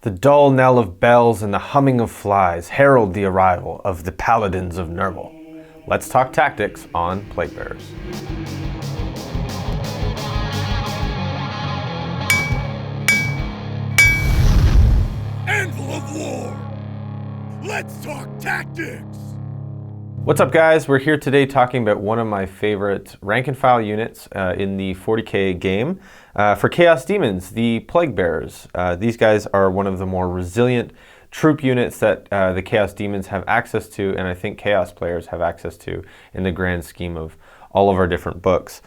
The dull knell of bells and the humming of flies herald the arrival of the Paladins of Nurgle. Let's talk tactics on Plaguebearers. Anvil of War! Let's talk tactics! What's up, guys? We're here today talking about one of my favorite rank and file units in the 40k game. For Chaos Daemons, the Plaguebearers. These guys are one of the more resilient troop units that the Chaos Daemons have access to, and I think Chaos players have access to in the grand scheme of all of our different books.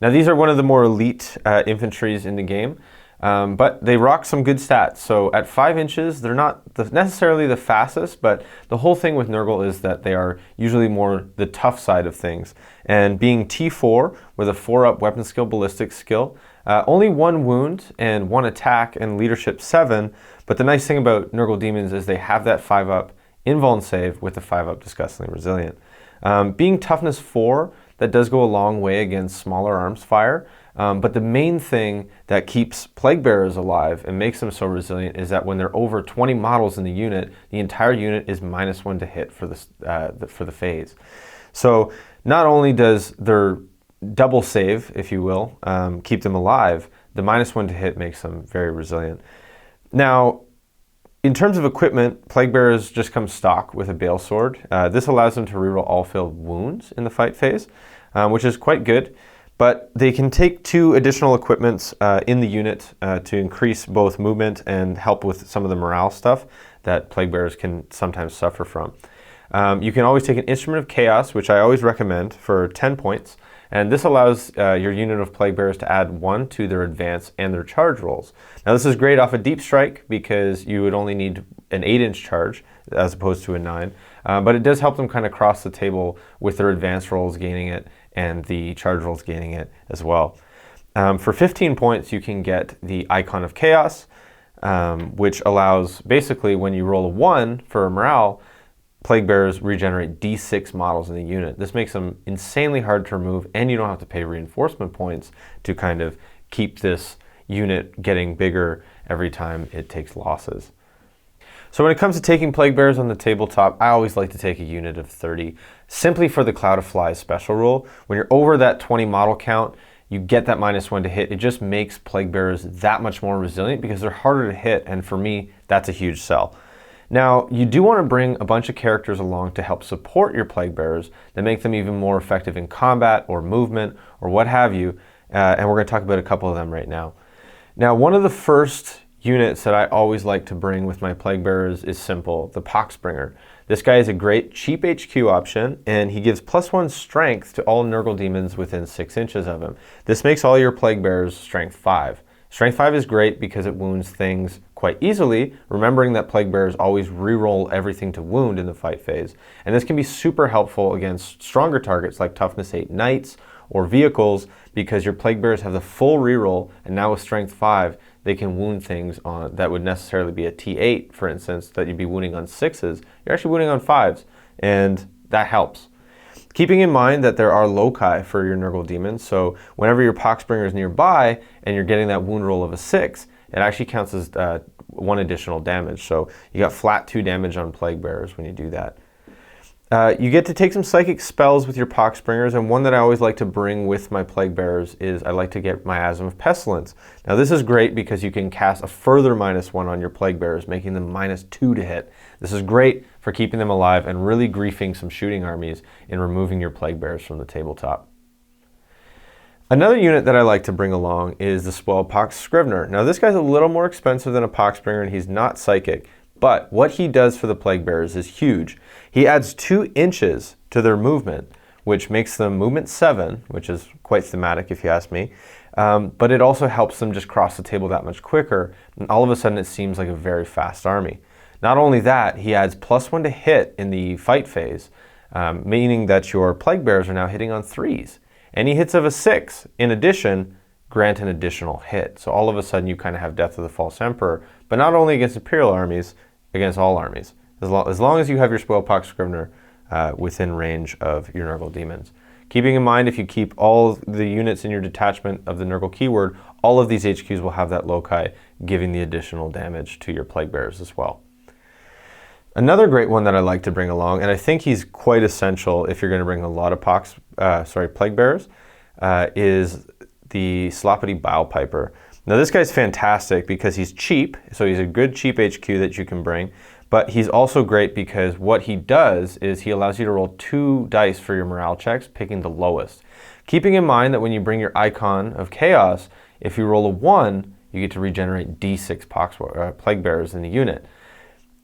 Now, these are one of the more elite infantries in the game. But they rock some good stats. So at 5 inches, they're not necessarily the fastest, but the whole thing with Nurgle is that they are usually more the tough side of things. And being T4 with a 4-up weapon skill, ballistic skill, only 1 wound and 1 attack and leadership 7. But the nice thing about Nurgle Demons is they have that 5-up invuln save with the 5-up disgustingly resilient. Being toughness 4, that does go a long way against smaller arms fire. But the main thing that keeps Plaguebearers alive and makes them so resilient is that when they're over 20 models in the unit, the entire unit is -1 to hit for the phase. So not only does their double save, if you will, keep them alive, the -1 to hit makes them very resilient. Now, in terms of equipment, Plaguebearers just come stock with a Bale Sword. This allows them to reroll all failed wounds in the fight phase, which is quite good. But they can take 2 additional equipments in the unit to increase both movement and help with some of the morale stuff that Plaguebearers can sometimes suffer from. You can always take an Instrument of Chaos, which I always recommend, for 10 points. And this allows your unit of Plaguebearers to add 1 to their advance and their charge rolls. Now, this is great off a deep strike because you would only need an 8-inch charge as opposed to a 9. But it does help them kind of cross the table with their advance rolls gaining it and the charge rolls gaining it as well. For 15 points, you can get the Icon of Chaos, which allows basically when you roll a 1 for a morale, Plaguebearers regenerate D6 models in the unit. This makes them insanely hard to remove, and you don't have to pay reinforcement points to kind of keep this unit getting bigger every time it takes losses. So when it comes to taking Plaguebearers on the tabletop, I always like to take a unit of 30, simply for the Cloud of Flies special rule. When you're over that 20 model count, you get that -1 to hit. It just makes Plaguebearers that much more resilient because they're harder to hit, and for me, that's a huge sell. Now, you do want to bring a bunch of characters along to help support your Plaguebearers that make them even more effective in combat or movement or what have you, and we're going to talk about a couple of them right now. Now, one of the first units that I always like to bring with my Plaguebearers is simple, the POC Springer. This guy is a great cheap HQ option, and he gives +1 strength to all Nurgle demons within 6 inches of him. This makes all your Plaguebearers strength 5. Strength 5 is great because it wounds things quite easily, remembering that Plaguebearers always reroll everything to wound in the fight phase. And this can be super helpful against stronger targets like Toughness 8 Knights or vehicles because your Plaguebearers have the full reroll, and now with Strength 5, they can wound things on that would necessarily be a T8, for instance, that you'd be wounding on 6s. You're actually wounding on 5s, and that helps. Keeping in mind that there are loci for your Nurgle demons, so whenever your POC Springer is nearby and you're getting that wound roll of a 6, it actually counts as 1 additional damage. So you got flat 2 damage on Plaguebearers when you do that. You get to take some psychic spells with your POC Springers, and one that I always like to bring with my Plaguebearers is I like to get Miasm of Pestilence. Now this is great because you can cast a further -1 on your Plaguebearers, making them -2 to hit. This is great for keeping them alive and really griefing some shooting armies in removing your Plaguebearers from the tabletop. Another unit that I like to bring along is the POC Scrivener. Now this guy's a little more expensive than a POC Springer, and he's not psychic. But what he does for the Plaguebearers is huge. He adds 2 inches to their movement, which makes them movement 7, which is quite thematic if you ask me. But it also helps them just cross the table that much quicker, and all of a sudden it seems like a very fast army. Not only that, he adds +1 to hit in the fight phase, meaning that your Plaguebearers are now hitting on 3s. Any hits of a 6, in addition, grant an additional hit. So all of a sudden you kind of have Death of the False Emperor, but not only against Imperial armies, against all armies. As long as you have your POC Scrivener within range of your Nurgle demons. Keeping in mind, if you keep all the units in your detachment of the Nurgle keyword, all of these HQs will have that loci giving the additional damage to your Plaguebearers as well. Another great one that I like to bring along, and I think he's quite essential if you're going to bring a lot of Plaguebearers, is the Atibaia Piper. Now this guy's fantastic because he's cheap, so he's a good cheap HQ that you can bring, but he's also great because what he does is he allows you to roll 2 dice for your morale checks, picking the lowest. Keeping in mind that when you bring your Icon of Chaos, if you roll a 1, you get to regenerate D6 Plaguebearers in the unit.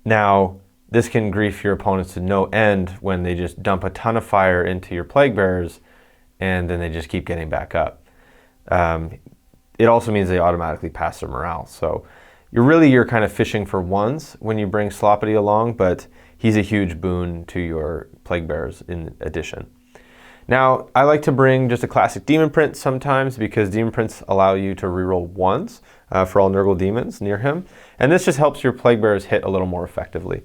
Now, this can grief your opponents to no end when they just dump a ton of fire into your Plaguebearers and then they just keep getting back up. It also means they automatically pass their morale. So you're kind of fishing for 1s when you bring Sloppity along, but he's a huge boon to your Plaguebearers in addition. Now, I like to bring just a classic Demon Prince sometimes because Demon Prince allow you to reroll 1s for all Nurgle demons near him. And this just helps your Plaguebearers hit a little more effectively.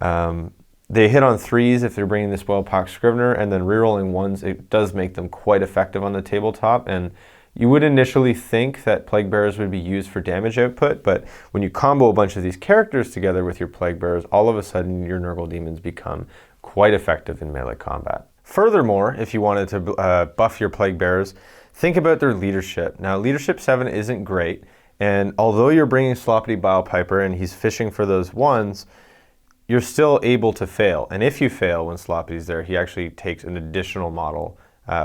They hit on 3s if they're bringing this POC Scrivener, and then rerolling 1s, it does make them quite effective on the tabletop. And you would initially think that Plaguebearers would be used for damage output, but when you combo a bunch of these characters together with your Plaguebearers, all of a sudden your Nurgle demons become quite effective in melee combat. Furthermore, if you wanted to buff your Plaguebearers, think about their leadership. Now, leadership 7 isn't great, and although you're bringing Atibaia Piper and he's fishing for those 1s, you're still able to fail. And if you fail when Sloppy's there, he actually takes an additional model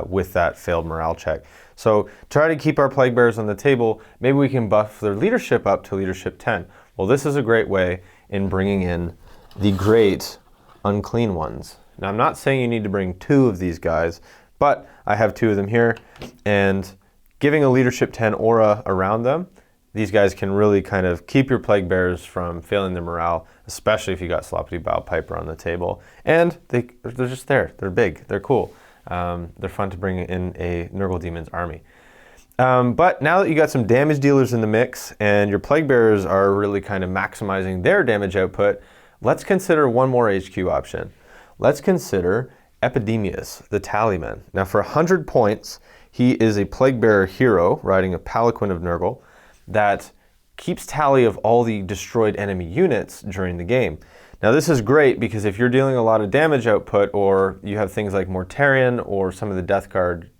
with that failed morale check. So try to keep our Plaguebearers on the table. Maybe we can buff their leadership up to leadership 10. Well, this is a great way in bringing in the great unclean ones. Now, I'm not saying you need to bring 2 of these guys, but I have 2 of them here, and giving a leadership 10 aura around them, these guys can really kind of keep your Plaguebearers from failing their morale, especially if you got Atibaia Piper on the table. And they're just there. They're big. They're cool. They're fun to bring in a Nurgle Demons army. But now that you got some damage dealers in the mix and your Plaguebearers are really kind of maximizing their damage output, let's consider one more HQ option. Let's consider Epidemius, the Tallyman. Now for 100 points, he is a Plaguebearer hero riding a Palanquin of Nurgle that keeps tally of all the destroyed enemy units during the game. Now this is great because if you're dealing a lot of damage output, or you have things like Mortarion or some of the Death Guard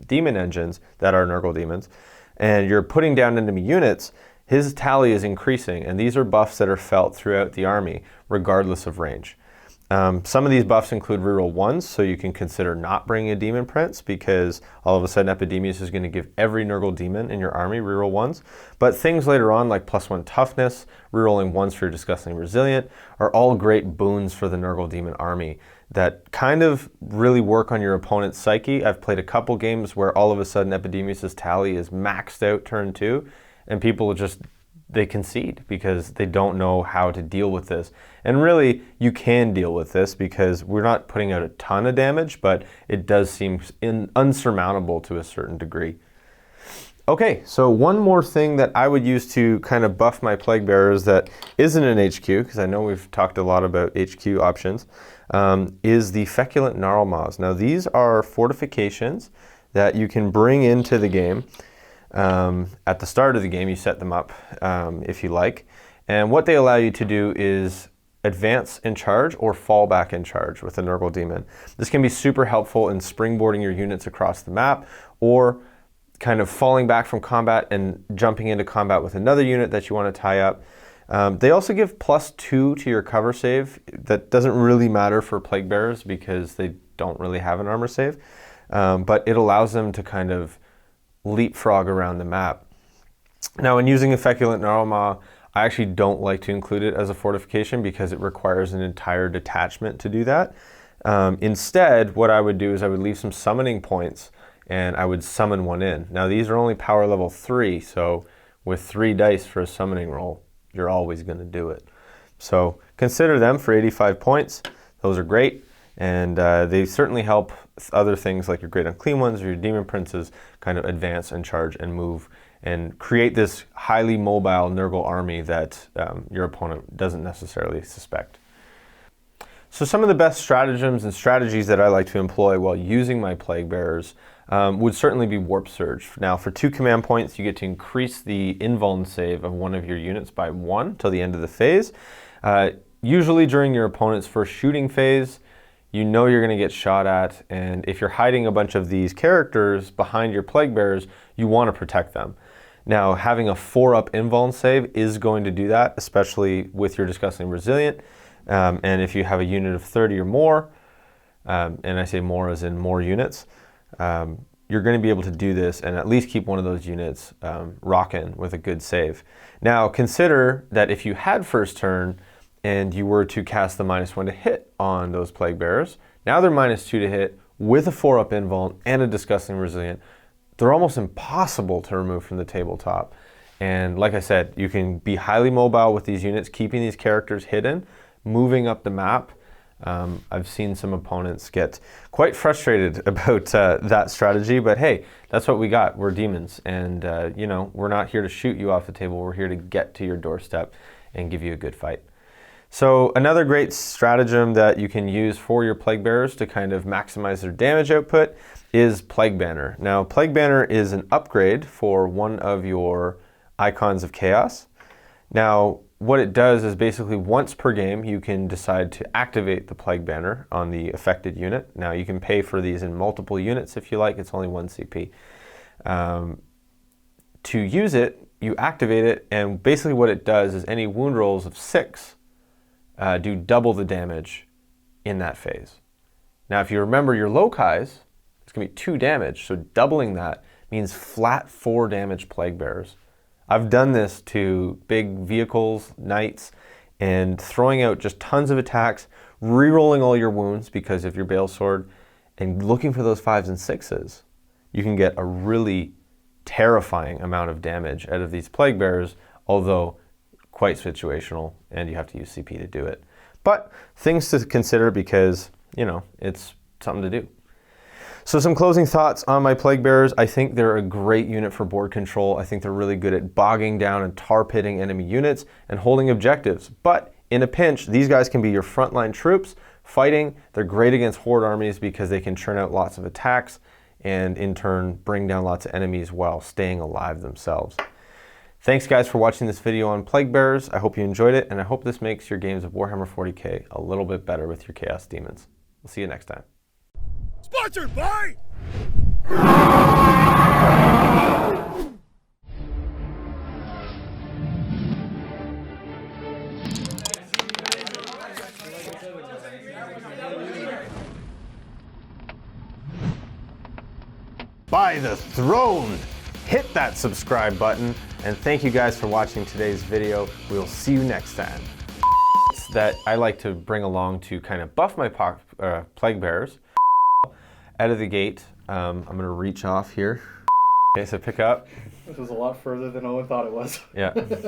demon engines that are Nurgle demons, and you're putting down enemy units, his tally is increasing, and these are buffs that are felt throughout the army regardless of range. Some of these buffs include reroll 1s, so you can consider not bringing a Demon Prince because all of a sudden Epidemius is going to give every Nurgle demon in your army reroll 1s. But things later on like +1 toughness, rerolling 1s for your Disgustingly Resilient are all great boons for the Nurgle demon army that kind of really work on your opponent's psyche. I've played a couple games where all of a sudden Epidemius' tally is maxed out turn 2, and people just they concede because they don't know how to deal with this. And really, you can deal with this because we're not putting out a ton of damage, but it does seem unsurmountable to a certain degree. Okay, so one more thing that I would use to kind of buff my Plaguebearers that isn't an HQ, because I know we've talked a lot about HQ options, is the Feculent Gnarlmaws. Now these are fortifications that you can bring into the game. At the start of the game, you set them up if you like. And what they allow you to do is advance in charge or fall back in charge with a Nurgle Demon. This can be super helpful in springboarding your units across the map, or kind of falling back from combat and jumping into combat with another unit that you want to tie up. They also give +2 to your cover save. That doesn't really matter for Plaguebearers because they don't really have an armor save, but it allows them to kind of leapfrog around the map. Now, in using a Feculent Gnarlmaw, I actually don't like to include it as a fortification because it requires an entire detachment to do that. Instead, what I would do is I would leave some summoning points and I would summon one in. Now, these are only power level 3, so with 3 dice for a summoning roll, you're always going to do it. So consider them for 85 points. Those are great, and they certainly help other things like your Great Unclean Ones or your Demon Princes kind of advance and charge and move and create this highly mobile Nurgle army that your opponent doesn't necessarily suspect. So some of the best stratagems and strategies that I like to employ while using my Plaguebearers would certainly be Warp Surge. Now, for 2 command points, you get to increase the invuln save of one of your units by 1 till the end of the phase. Usually during your opponent's first shooting phase, you know you're going to get shot at, and if you're hiding a bunch of these characters behind your Plaguebearers, you want to protect them. Now, having a 4-up invuln save is going to do that, especially with your Disgustingly Resilient. And if you have a unit of 30 or more, and I say more as in more units, you're going to be able to do this and at least keep one of those units rocking with a good save. Now, consider that if you had first turn and you were to cast the -1 to hit on those Plaguebearers, now they're -2 to hit with a 4-up invuln and a Disgustingly Resilient. They're almost impossible to remove from the tabletop. And like I said, you can be highly mobile with these units, keeping these characters hidden, moving up the map. I've seen some opponents get quite frustrated about that strategy, but hey, that's what we got. We're demons, and you know, we're not here to shoot you off the table. We're here to get to your doorstep and give you a good fight. So another great stratagem that you can use for your Plaguebearers to kind of maximize their damage output is Plague Banner. Now, Plague Banner is an upgrade for one of your Icons of Chaos. Now, what it does is basically once per game, you can decide to activate the Plague Banner on the affected unit. Now, you can pay for these in multiple units if you like. It's only 1 CP. To use it, you activate it, and basically what it does is any wound rolls of 6 do double the damage in that phase. Now, if you remember your locais, it's going to be 2 damage, so doubling that means flat 4 damage Plaguebearers. I've done this to big vehicles, knights, and throwing out just tons of attacks, re-rolling all your wounds because of your Bale Sword, and looking for those 5s and 6s. You can get a really terrifying amount of damage out of these Plaguebearers, although quite situational, and you have to use CP to do it. But things to consider because, you know, it's something to do. So some closing thoughts on my Plaguebearers. I think they're a great unit for board control. I think they're really good at bogging down and tar-pitting enemy units and holding objectives. But in a pinch, these guys can be your frontline troops fighting. They're great against horde armies because they can churn out lots of attacks and in turn bring down lots of enemies while staying alive themselves. Thanks guys for watching this video on Plaguebearers. I hope you enjoyed it, and I hope this makes your games of Warhammer 40k a little bit better with your Chaos Demons. We'll see you next time. Sponsored by... By the throne! Hit that subscribe button, and thank you guys for watching today's video. We'll see you next time. That I like to bring along to kind of buff my Plaguebearers. Out of the gate, I'm going to reach off here. Okay, so pick up. This was a lot further than Owen thought it was. Yeah.